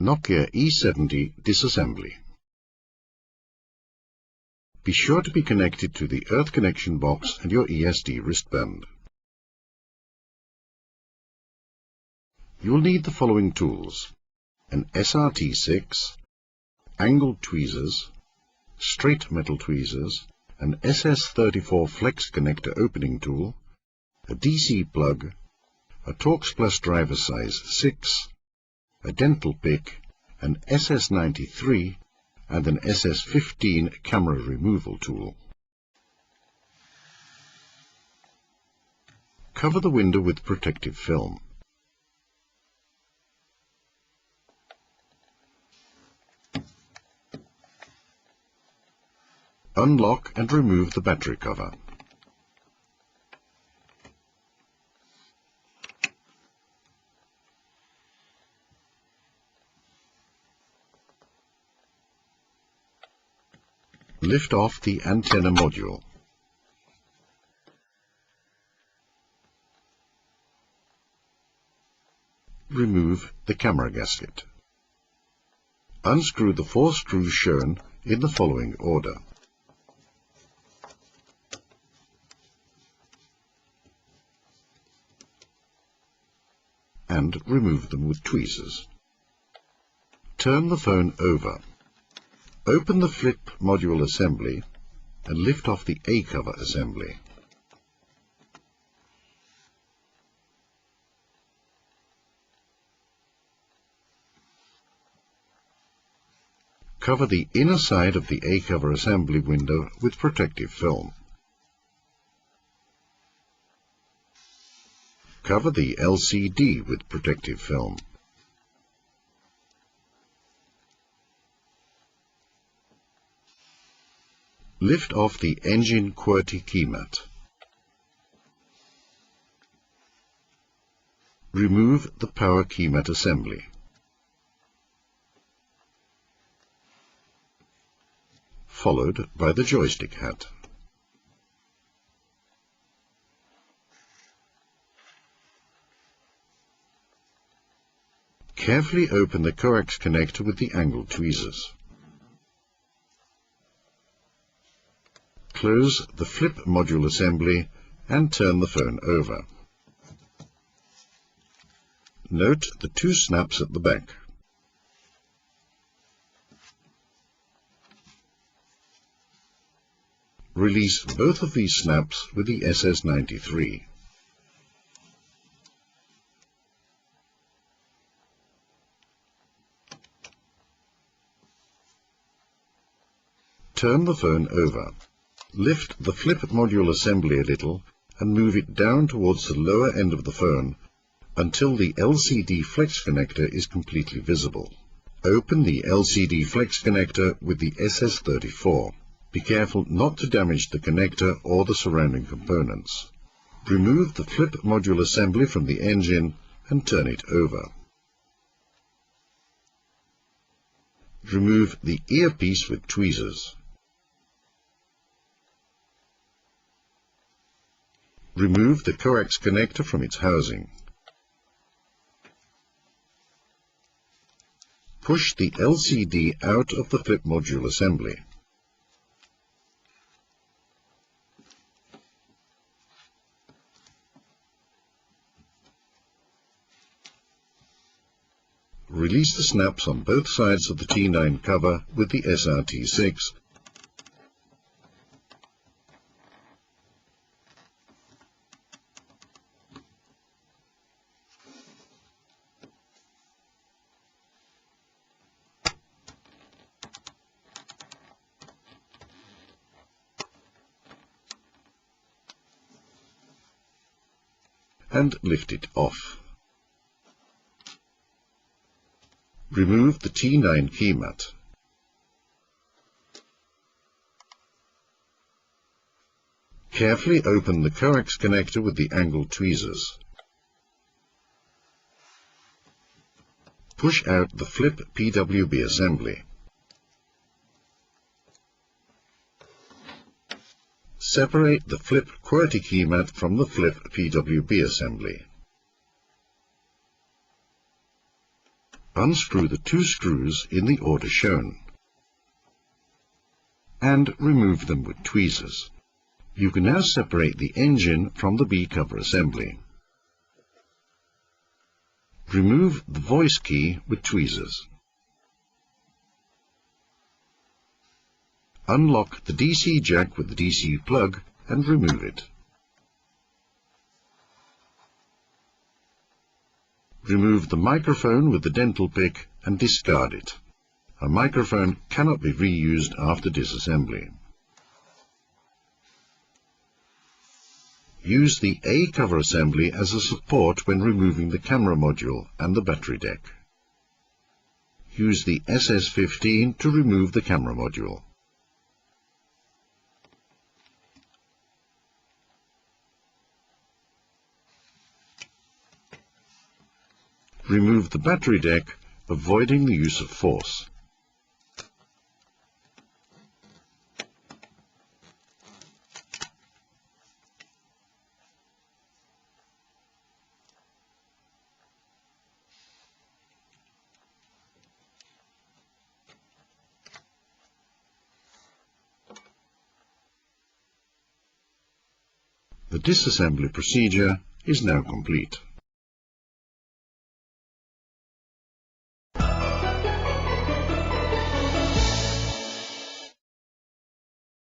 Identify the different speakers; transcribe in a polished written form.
Speaker 1: Nokia E70 disassembly. Be sure to be connected to the earth connection box and your ESD wristband. You will need the following tools: an SRT6, angled tweezers, straight metal tweezers, an SS34 flex connector opening tool, a DC plug, a Torx Plus driver size 6, a dental pick, an SS93 and an SS15 camera removal tool. Cover the window with protective film. Unlock and remove the battery cover. Lift off the antenna module. Remove the camera gasket. Unscrew the 4 screws shown in the following order. And remove them with tweezers. Turn the phone over. Open the flip module assembly and lift off the A-cover assembly. Cover the inner side of the A-cover assembly window with protective film. Cover the LCD with protective film. Lift off the engine QWERTY key mat. Remove the power key mat assembly. Followed by the joystick hat. Carefully open the coax connector with the angled tweezers. Close the flip module assembly and turn the phone over. Note the 2 snaps at the back. Release both of these snaps with the SS93. Turn the phone over. Lift the flip module assembly a little and move it down towards the lower end of the phone until the LCD flex connector is completely visible. Open the LCD flex connector with the SS34. Be careful not to damage the connector or the surrounding components. Remove the flip module assembly from the engine and turn it over. Remove the earpiece with tweezers. Remove the coax connector from its housing. Push the LCD out of the flip module assembly. Release the snaps on both sides of the T9 cover with the SRT6. And lift it off. Remove the T9 key mat. Carefully open the coax connector with the angled tweezers. Push out the flip PWB assembly. Separate the flip QWERTY key mat from the flip PWB assembly. Unscrew the 2 screws in the order shown and remove them with tweezers. You can now separate the engine from the B cover assembly. Remove the voice key with tweezers. Unlock the DC jack with the DC plug and remove it. Remove the microphone with the dental pick and discard it. A microphone cannot be reused after disassembly. Use the A cover assembly as a support when removing the camera module and the battery deck. Use the SS15 to remove the camera module. Remove the battery deck, avoiding the use of force. The disassembly procedure is now complete.